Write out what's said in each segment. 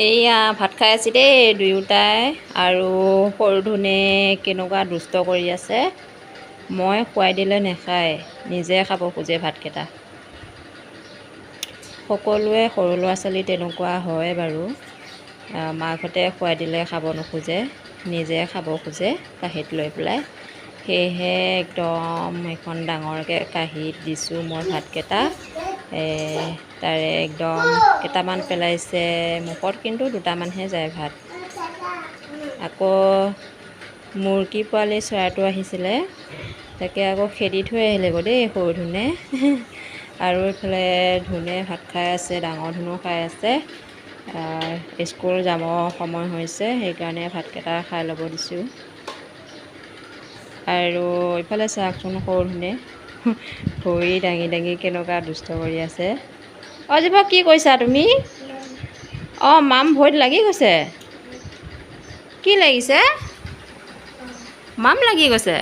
এইয়া ভাত খাই আছে দেই দুয়োটাই আৰু সৰু ধনে কেনেকুৱা দুষ্ট কৰি আছে। মই খুৱাই দিলে নাখায়, নিজে খাব খোজে ভাতকেইটা। সকলোৱে সৰু ল'ৰা ছোৱালী তেনেকুৱা হয় বাৰু। মাকহঁতে খুৱাই দিলে খাব নোখোজে, নিজে খাব খোজে কাঁহীত লৈ পেলাই। সেয়েহে একদম এখন ডাঙৰকৈ কাঁহীত দিছোঁ মই ভাতকেইটা। তাৰে একদম কেইটামান পেলাইছে মুখত, কিন্তু দুটামানহে যায় ভাত। আকৌ মুৰ্গী পোৱালি চৰাইটো আহিছিলে, তাকে আকৌ খেদি থৈ আহিলে গৈ দেই সৰু ধনে। আৰু এইফালে ধুনে ভাত খাই আছে, ডাঙৰ ধুনো খাই আছে। স্কুল যাব সময় হৈছে, সেইকাৰণে ভাতকেইটা খাই ল'ব দিছোঁ। আৰু এইফালে চাওকচোন সৰু ধনে ভৰি দাঙি দাঙি কেনেকুৱা দুষ্ট কৰি আছে। অজিব কি কৈছা তুমি? অঁ মাম ভৰিত লাগি গৈছে। কি লাগিছে? মাম লাগি গৈছে।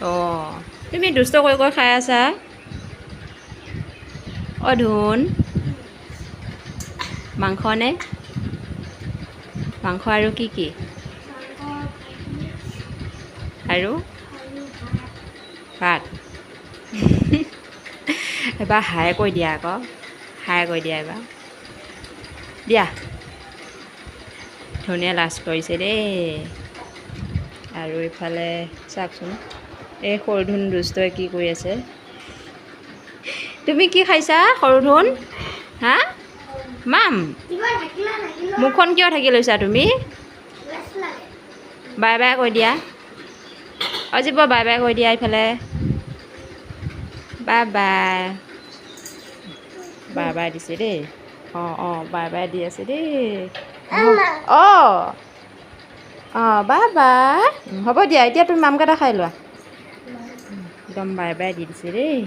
অঁ তুমি দুষ্ট কৰি কৰি খাই আছা। অ ধুন মাংস নে? মাংস আৰু কি কি? আৰু ভাত। এবাৰ হাই কৈ দিয়া আকৌ, হাই কৈ দিয়া এবাৰ। দিয়া। ধুনীয়া লাজ কৰিছে দেই। আৰু ইফালে চাওকচোন, এই সৰু ধুন দুষ্টই কি কৰি আছে। তুমি কি খাইছা সৰু ধুন? হা মাম মুখখন কিয় ঢাকি লৈছা তুমি? বাই বাই কৈ দিয়া। অজিব বাই বাই কৈ দিয়া এইফালে। Bye bye. বাই বাই দিছে দেই। অঁ অঁ বাই বাই দি আছে দেই। অঁ অঁ বাই বাই। হ'ব দিয়া, এতিয়া তুমি মামকেইটা খাই লোৱা। একদম বাই বাই দি দিছে দেই।